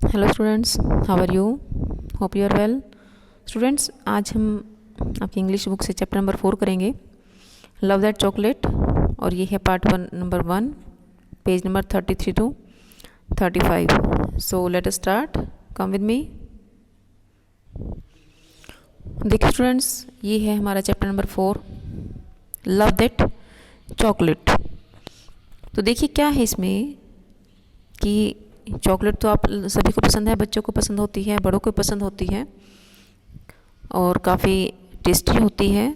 Hello students, how are you? Hope you are well. Students, आज हम आपकी English book से चैप्टर नंबर 4 करेंगे, लव दैट चॉकलेट। और ये है part 1 number 1, page number 33 to 35। So let us start. Come with me. देखिए students, ये है हमारा chapter number 4, love that chocolate. तो देखिए क्या है इसमें कि चॉकलेट तो आप सभी को पसंद है, बच्चों को पसंद होती है, बड़ों को पसंद होती है और काफ़ी टेस्टी होती है।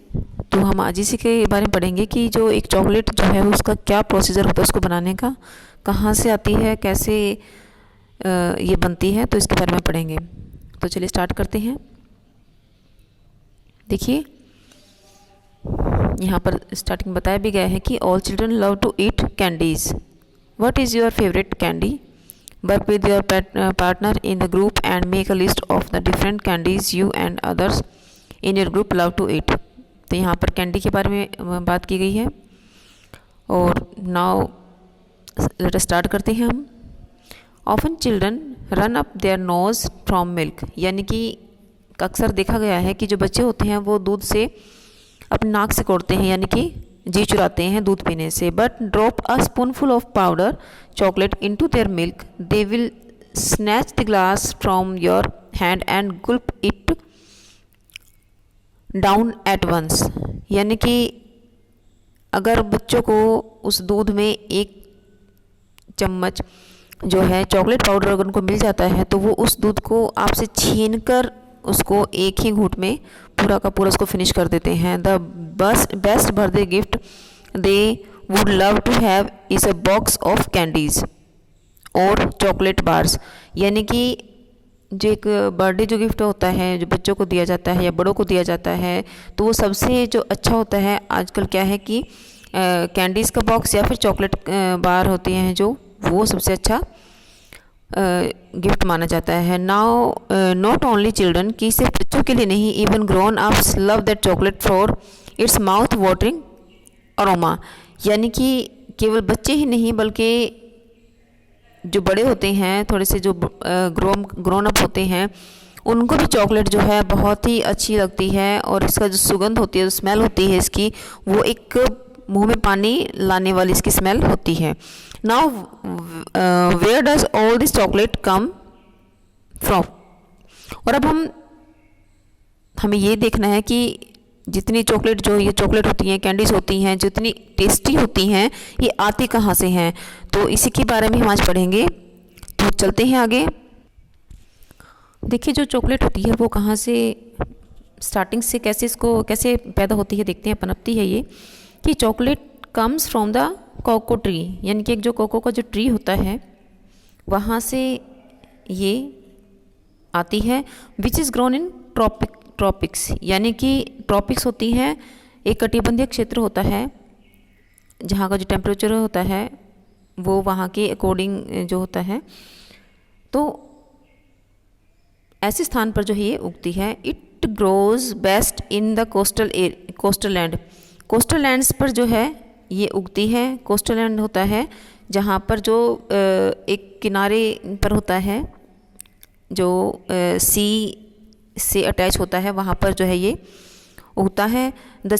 तो हम आज इसी के बारे में पढ़ेंगे कि जो एक चॉकलेट जो है उसका क्या प्रोसीजर होता है उसको बनाने का, कहाँ से आती है, कैसे ये बनती है, तो इसके बारे में पढ़ेंगे। तो चलिए स्टार्ट करते हैं। देखिए यहाँ पर स्टार्टिंग बताया भी गया है कि all children love to eat candies. What is your favourite candy? Work with your partner in the group and make a list of the different candies you and others in your group love to eat। तो यहाँ पर candy के बारे में बात की गई है। और नाउ लेट अस स्टार्ट करते हैं हम। Often children run up their nose from milk, यानी कि अक्सर देखा गया है कि जो बच्चे होते हैं वो दूध से अपने नाक से कोड़ते हैं, यानी कि जी चुराते हैं दूध पीने से। But drop a spoonful of powder chocolate into their milk, they will snatch the glass from your hand and gulp it down at once. यानी कि अगर बच्चों को उस दूध में एक चम्मच जो है चॉकलेट पाउडर अगर उनको मिल जाता है तो वो उस दूध को आपसे छीन कर उसको एक ही घूंट में पूरा का पूरा उसको फिनिश कर देते हैं। The best birthday gift they would love to have is a box of candies और चॉकलेट बार्स। यानी कि जो एक बर्थडे जो गिफ्ट होता है जो बच्चों को दिया जाता है या बड़ों को दिया जाता है, तो वो सबसे जो अच्छा होता है आजकल क्या है कि कैंडीज़ का बॉक्स या फिर चॉकलेट बार होती हैं जो, वो सबसे अच्छा गिफ्ट माना जाता है। नाउ नॉट ओनली चिल्ड्रन, कि सिर्फ बच्चों के लिए नहीं, even grown ups love that chocolate for its mouth watering aroma. यानी कि केवल बच्चे ही नहीं बल्कि जो बड़े होते हैं, थोड़े से जो ग्रोन अप होते हैं, उनको भी चॉकलेट जो है बहुत ही अच्छी लगती है। और इसका जो सुगंध होती है, जो स्मेल होती है इसकी, वो एक मुंह में पानी लाने वाली इसकी स्मेल होती है। Now where does all this chocolate come from? और अब हमें ये देखना है कि जितनी चॉकलेट जो ये चॉकलेट होती हैं, कैंडीज होती हैं, जितनी टेस्टी होती हैं, ये आती कहाँ से हैं, तो इसी के बारे में हम आज पढ़ेंगे। तो चलते हैं आगे। देखिए जो चॉकलेट होती है वो कहाँ से स्टार्टिंग से कैसे पैदा होती है, देखते हैं, पनपती है ये। कि chocolate comes from the cocoa tree, यानी कि एक जो कोको का जो ट्री होता है वहाँ से ये आती है। Which is grown in tropics, यानी कि ट्रॉपिक्स होती हैं, एक कटिबंधीय क्षेत्र होता है जहाँ का जो टेम्परेचर होता है वो वहाँ के अकॉर्डिंग जो होता है। तो ऐसे स्थान पर जो है ये उगती है। It grows best in the coastal land, coastal lands पर जो है ये उगती है। कोस्टल लैंड होता है जहाँ पर जो एक किनारे पर होता है, जो सी से अटैच होता है, वहाँ पर जो है ये उगता है। The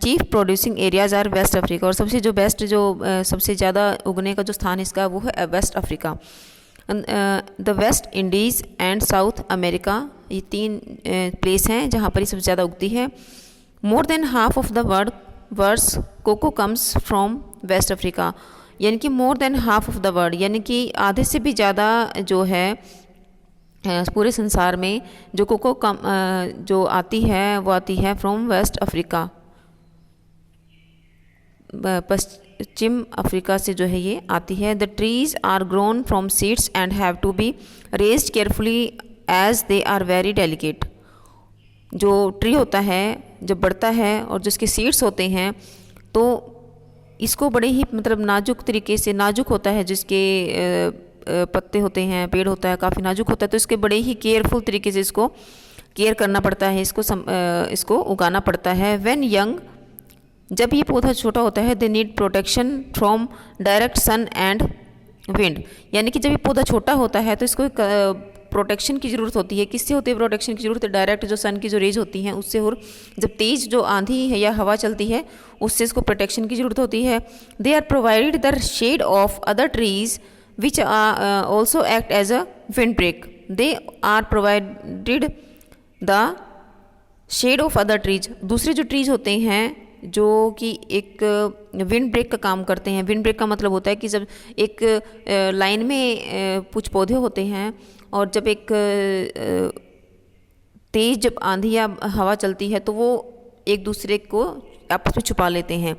chief producing areas are West Africa, और सबसे जो बेस्ट जो सबसे ज़्यादा उगने का जो स्थान इसका वो है West Africa. The West Indies and South America, ये 3 प्लेस हैं जहाँ पर ये सबसे ज़्यादा उगती है। More than half of the world's cocoa comes from West Africa, यानी कि more than half of the world, यानी कि आधे से भी ज़्यादा जो है पूरे संसार में जो कोको जो आती है वो आती है फ्रॉम वेस्ट अफ्रीका, पश्चिम अफ्रीका से जो है ये आती है। The trees are grown from seeds and have to be raised carefully as they are very delicate. जो ट्री होता है जब बढ़ता है और जिसके सीड्स होते हैं तो इसको बड़े ही मतलब नाजुक तरीके से, नाजुक होता है जिसके पत्ते होते हैं, पेड़ होता है काफ़ी नाजुक होता है, तो इसके बड़े ही केयरफुल तरीके से इसको केयर करना पड़ता है, इसको उगाना पड़ता है। व्हेन यंग, जब ये पौधा छोटा होता है, they need protection from direct sun and wind, यानी कि जब ये पौधा छोटा होता है तो इसको प्रोटेक्शन की ज़रूरत होती है। किससे होती है प्रोटेक्शन की ज़रूरत है? डायरेक्ट जो सन की जो रेज होती हैं उससे, और जब तेज़ जो आंधी है या हवा चलती है उससे इसको प्रोटेक्शन की ज़रूरत होती है। They are provided the shade of other trees which are also act as a wind break. They are provided the shade of other trees, दूसरे जो ट्रीज होते हैं जो कि एक विंड ब्रेक का काम करते हैं। विंड ब्रेक का मतलब होता है कि जब एक लाइन में कुछ पौधे होते हैं और जब एक तेज़ जब आंधी या हवा चलती है तो वो एक दूसरे को आपस में छुपा लेते हैं।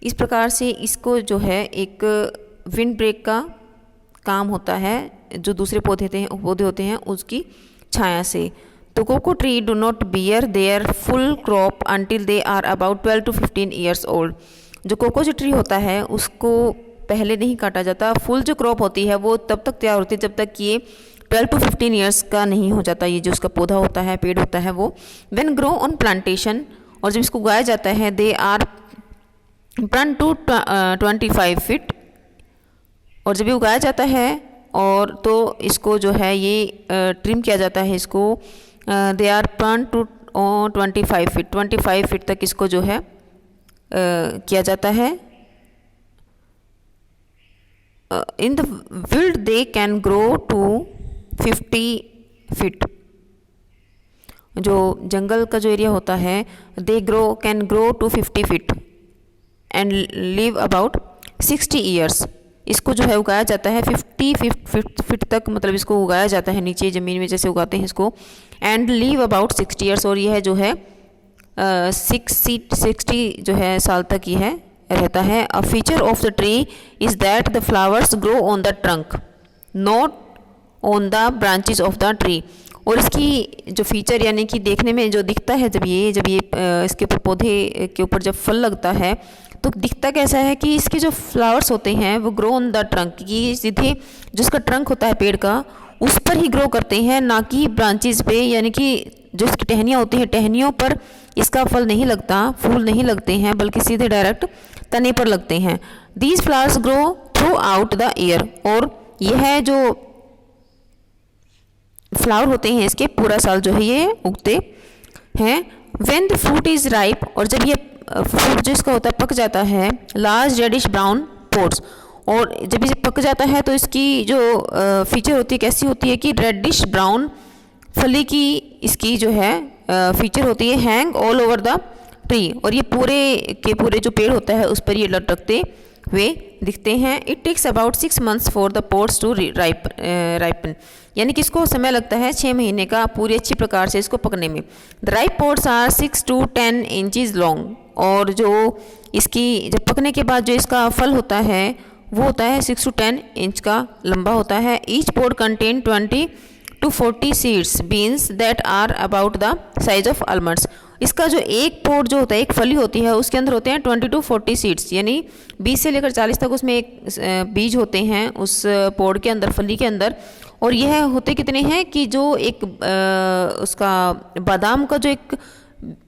इस प्रकार से इसको जो है एक विंड ब्रेक का काम होता है जो दूसरे पौधे होते हैं उसकी छाया से। तो cocoa tree do not bear their full crop until they are about 12 to 15 years old. जो कोको जो ट्री होता है उसको पहले नहीं काटा जाता, फुल जो क्रॉप होती है वो तब तक तैयार होती है जब तक ये 12 to 15 ईयर्स का नहीं हो जाता। ये जो उसका पौधा होता है, पेड़ होता है वो व्हेन ग्रो ऑन प्लांटेशन, और जब इसको उगाया जाता है they are plant to 25 feet, और जब ये उगाया जाता है और तो इसको जो है ये ट्रिम किया जाता है, इसको they are plant to 25 feet तक इसको जो है किया जाता है। In the wild they can grow to 50 feet. जो जंगल का जो एरिया होता है they can grow to 50 feet and live about 60 years. इसको जो है उगाया जाता है 50 फीट तक, मतलब इसको उगाया जाता है नीचे ज़मीन में जैसे उगाते हैं इसको, एंड लीव अबाउट 60 ईयर्स, और यह जो है 60 जो है साल तक यह रहता है। A feature of the tree is that the flowers grow on the trunk not on the branches of the tree. और इसकी जो फीचर यानी कि देखने में जो दिखता है जब ये इसके ऊपर पौधे के ऊपर जब फल लगता है तो दिखता कैसा है कि इसके जो फ्लावर्स होते हैं वो ग्रो ऑन द ट्रंक, कि सीधे जो इसका ट्रंक होता है पेड़ का उस पर ही ग्रो करते हैं, ना कि ब्रांचेस पे, यानी कि जो इसकी टहनियाँ होती हैं टहनियों पर इसका फल नहीं लगता, फूल नहीं लगते हैं, बल्कि सीधे डायरेक्ट तने पर लगते हैं। These flowers grow through out the year, और यह जो फ्लावर होते हैं इसके पूरा साल जो है ये उगते हैं। When the fruit is ripe, और जब ये फ्रूट जो इसका होता है पक जाता है, लार्ज रेडिश ब्राउन पोर्स, और जब ये पक जाता है तो इसकी जो फीचर होती है कैसी होती है कि रेडिश ब्राउन फली की इसकी जो है फीचर होती है, hang all over the tree, और ये पूरे के पूरे जो पेड़ होता है उस पर ये लटकते हुए दिखते हैं। It takes about 6 months for the pods to ripen, यानी कि इसको समय लगता है 6 महीने का पूरी अच्छी प्रकार से इसको पकने में। The ripe pods are 6 to 10 inches long, और जो इसकी जब पकने के बाद जो इसका फल होता है वो होता है 6 to 10 इंच का लंबा होता है। Each pod contain 20 to 40 seeds beans that are about the size of almonds. इसका जो एक पोर्ट जो होता है, एक फली होती है, उसके अंदर होते हैं 20 to 40 सीड्स, यानी 20 से लेकर 40 तक उसमें एक बीज होते हैं उस पोर्ट के अंदर, फली के अंदर। और यह होते कितने हैं कि जो एक उसका बादाम का जो एक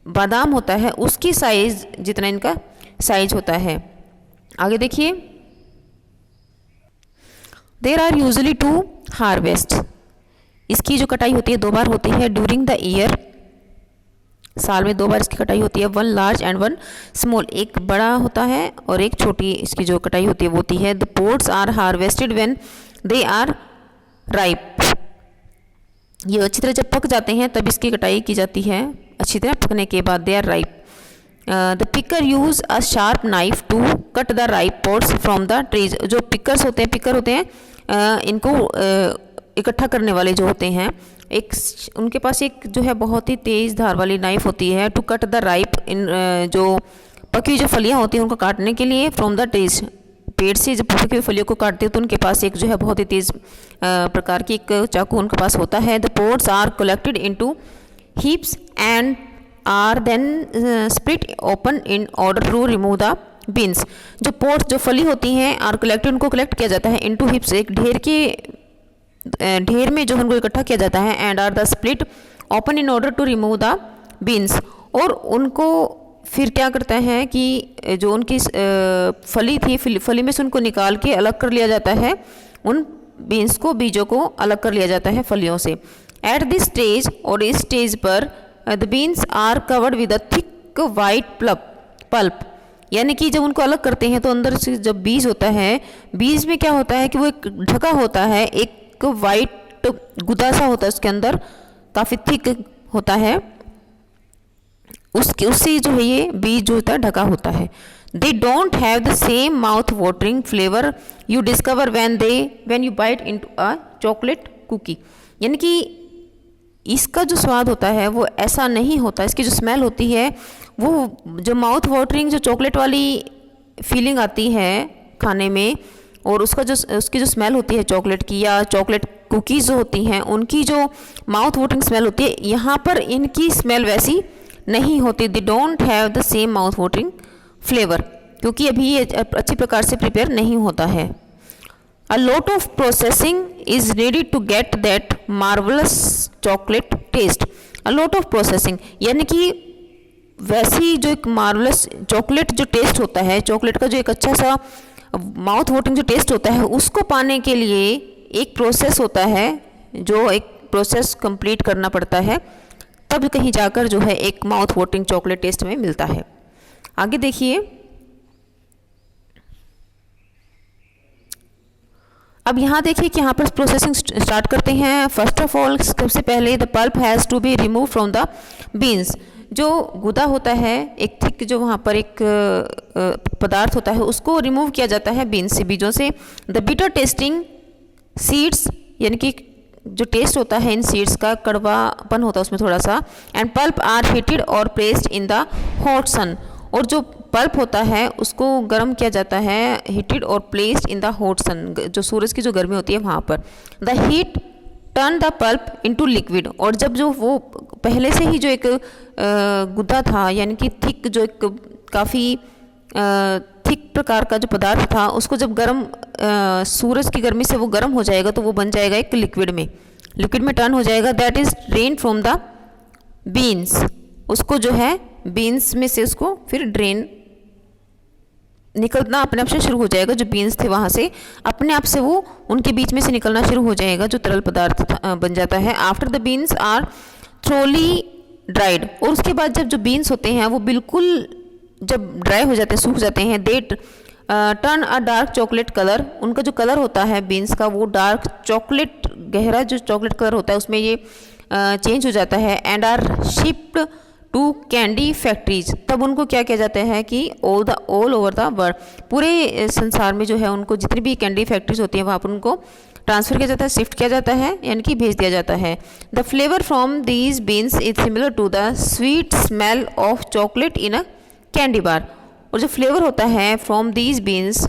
बादाम होता है उसकी साइज जितना इनका साइज होता है। आगे देखिए, देयर आर यूजुअली 2 हार्वेस्ट। इसकी जो कटाई होती है 2 बार होती है ड्यूरिंग द ईयर, साल में 2 बार इसकी कटाई होती है। 1 लार्ज एंड 1 स्मॉल, एक बड़ा होता है और एक छोटी इसकी जो कटाई होती है वो होती है। The pods are harvested when they are ripe. ये अच्छी तरह जब पक जाते हैं तब इसकी कटाई की जाती है, अच्छी तरह पकने के बाद। They are ripe. The picker use a sharp knife to cut the ripe pods from the trees. जो पिकर होते हैं इनको इकट्ठा करने वाले जो होते हैं, एक उनके पास एक जो है बहुत ही तेज़ धार वाली नाइफ होती है टू कट द राइप, इन जो पकी जो फलियाँ होती हैं उनको काटने के लिए, फ्रॉम द ट्रीज, पेड़ से जब पकी हुई फलियों को काटते हैं तो उनके पास एक जो है बहुत ही तेज़ प्रकार की एक चाकू उनके पास होता है। The pods are collected into heaps and are then split open in order to remove the beans. जो पोर्ट्स जो फली होती हैं आर कलेक्टेड, उनको कलेक्ट किया जाता है इनटू हीप्स, एक ढेर में जो उनको इकट्ठा किया जाता है, and are the split open in order to remove the beans. और उनको फिर क्या करता है कि जो उनकी फली थी, फली में से उनको निकाल के अलग कर लिया जाता है उन बीन्स को, बीजों को अलग कर लिया जाता है फलियों से। एट दिस स्टेज, और इस स्टेज पर the beans are covered with a thick white pulp, यानी कि जब उनको अलग करते हैं तो अंदर से जब बीज होता है, बीज में क्या होता है कि वो एक ढका होता है, एक वाइट गुदा सा होता है उसके अंदर, काफ़ी थिक होता है, उससे जो है ये बीज जो होता है ढका होता है। They don't have the same mouth watering flavour you discover when you bite into a chocolate cookie, यानी कि इसका जो स्वाद होता है वो ऐसा नहीं होता, इसकी जो स्मेल होती है वो जो माउथ वाटरिंग, जो चॉकलेट वाली फीलिंग आती है खाने में, और उसकी जो स्मेल होती है चॉकलेट की, या चॉकलेट कुकीज़ जो होती हैं उनकी जो माउथ वाटरिंग स्मेल होती है, यहाँ पर इनकी स्मेल वैसी नहीं होती। दे don't have the same mouth watering flavour, क्योंकि अभी ये अच्छी प्रकार से प्रिपेयर नहीं होता है। A lot of processing is needed to get that marvelous chocolate taste. A lot of processing यानी कि वैसी जो एक मार्वलस चॉकलेट जो टेस्ट होता है, चॉकलेट का जो एक अच्छा सा माउथ वाटरिंग जो टेस्ट होता है, उसको पाने के लिए एक प्रोसेस होता है, जो एक प्रोसेस कंप्लीट करना पड़ता है, तब कहीं जाकर जो है एक माउथ वाटरिंग चॉकलेट टेस्ट में मिलता है। आगे देखिए, अब यहाँ देखिए कि यहाँ पर प्रोसेसिंग स्टार्ट करते हैं। फर्स्ट ऑफ ऑल, सबसे पहले the pulp has to be remove from the beans, जो गुदा होता है, एक थिक जो वहाँ पर एक पदार्थ होता है, उसको रिमूव किया जाता है बीन्स से, बीजों से। द बिटर टेस्टिंग सीड्स, यानी कि जो टेस्ट होता है इन सीड्स का, कड़वापन होता है उसमें थोड़ा सा। एंड पल्प आर हीटेड और placed in the hot sun, और जो पल्प होता है उसको गर्म किया जाता है, हीटेड और placed in the hot sun, जो सूरज की जो गर्मी होती है वहाँ पर। The heat turn the pulp into liquid, और जब जो वो पहले से ही जो एक गुदा था, यानी कि थिक, जो एक काफ़ी थिक प्रकार का जो पदार्थ था, उसको जब गर्म सूरज की गर्मी से वो गर्म हो जाएगा तो वो बन जाएगा एक लिक्विड में टर्न हो जाएगा। That is drain from the beans, उसको जो है बीन्स में से उसको फिर ड्रेन निकलना अपने आप से शुरू हो जाएगा, जो बीन्स थे वहाँ से अपने आप से वो उनके बीच में से निकलना शुरू हो जाएगा, जो तरल पदार्थ बन जाता है। After the beans are thoroughly dried, और उसके बाद जब जो बीन्स होते हैं वो बिल्कुल जब ड्राई हो जाते हैं, सूख जाते हैं, they turn a dark chocolate colour, उनका जो कलर होता है बीन्स का वो डार्क चॉकलेट, गहरा जो चॉकलेट कलर होता है उसमें ये चेंज हो जाता है। And are shipped to candy factories, तब उनको क्या किया जाता है कि ऑल ओवर द वर्ल्ड, पूरे संसार में जो है उनको जितनी भी कैंडी फैक्ट्रीज होती हैं वहाँ पर उनको ट्रांसफ़र किया जाता है, शिफ्ट किया जाता है, यानी कि भेज दिया जाता है। The flavour from these beans is similar to the sweet smell of chocolate in a candy bar, और जो फ्लेवर होता है फ्रॉम दीज बीन्स,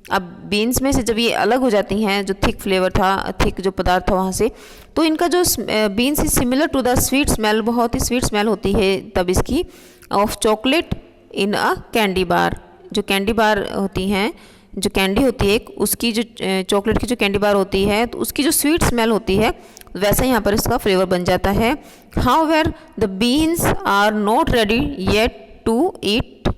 अब बीन्स में से जब ये अलग हो जाती हैं, जो थिक फ्लेवर था, थिक जो पदार्थ था वहाँ से, तो इनका जो beans is similar to the sweet smell, बहुत ही स्वीट स्मेल होती है तब इसकी, of chocolate in a candy bar, जो कैंडी बार होती हैं, जो कैंडी होती है उसकी जो चॉकलेट की जो कैंडी बार होती है तो उसकी जो स्वीट स्मेल होती है, वैसा यहाँ पर इसका फ्लेवर बन जाता है। However the beans are not ready yet to eat,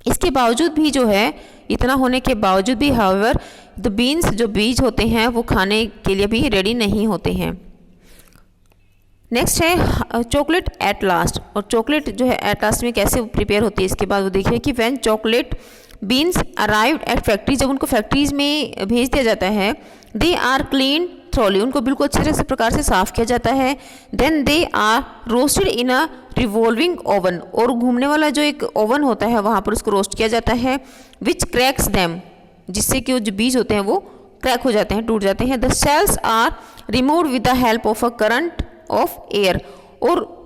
इसके बावजूद भी जो है, इतना होने के बावजूद भी हाउएवर द बीन्स, जो बीज होते हैं वो खाने के लिए भी रेडी नहीं होते हैं। नेक्स्ट है चॉकलेट एट लास्ट, और चॉकलेट जो है एट लास्ट में कैसे प्रिपेयर होती है इसके बाद वो देखिए कि when chocolate beans arrived at factories, जब उनको फैक्ट्रीज में भेज दिया जाता है, दे आर क्लीन थ्रोली, उनको बिल्कुल अच्छे से प्रकार से साफ किया जाता है। Then they are roasted in a revolving oven, और घूमने वाला जो एक ओवन होता है वहाँ पर उसको रोस्ट किया जाता है। विच क्रैक्स देम, जिससे कि वो जो बीज होते हैं वो क्रैक हो जाते हैं, टूट जाते हैं। The shells are removed with the help of a current of air, और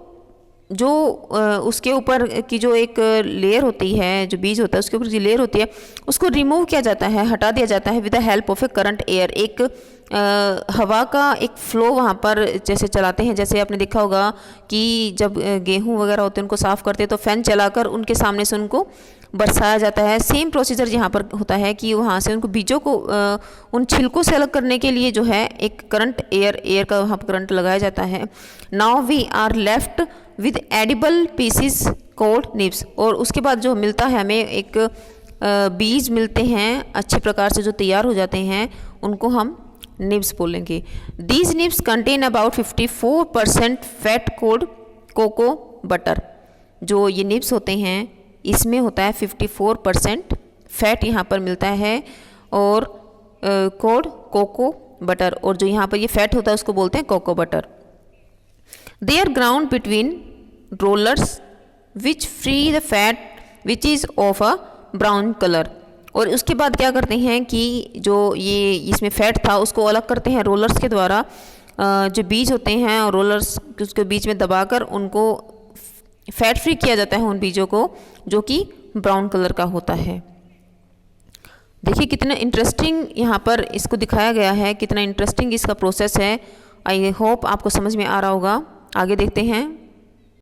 जो उसके ऊपर की जो एक लेयर होती है, जो बीज होता है उसके ऊपर जो लेयर होती है उसको रिमूव किया जाता है, हटा दिया जाता है with the help of A current air, एक हवा का एक फ्लो वहाँ पर जैसे चलाते हैं, जैसे आपने देखा होगा कि जब गेहूँ वगैरह होते हैं उनको साफ़ करते हैं तो फैन चलाकर उनके सामने से उनको बरसाया जाता है। सेम प्रोसीजर यहाँ पर होता है कि वहाँ से उनको बीजों को उन छिलकों से अलग करने के लिए जो है एक करंट एयर का वहाँ पर करंट लगाया जाता है। Now we are left with edible pieces called nibs, और उसके बाद जो मिलता है हमें एक बीज मिलते हैं अच्छे प्रकार से जो तैयार हो जाते हैं, उनको हम निब्स बोलेंगे। These nibs contain about 54% fat cocoa butter. जो ये निब्स होते हैं इसमें होता है 54% फैट यहाँ पर मिलता है, और कोको बटर, और जो यहाँ पर ये फैट होता है उसको बोलते हैं cocoa butter. They are ground between rollers which free the fat which is of a brown colour. और उसके बाद क्या करते हैं कि जो ये इसमें फैट था उसको अलग करते हैं रोलर्स के द्वारा। जो बीज होते हैं और रोलर्स उसके बीच में दबाकर उनको फैट फ्री किया जाता है उन बीजों को, जो कि ब्राउन कलर का होता है। देखिए कितना इंटरेस्टिंग यहाँ पर इसको दिखाया गया है, कितना इंटरेस्टिंग इसका प्रोसेस है। आई होप आपको समझ में आ रहा होगा। आगे देखते हैं।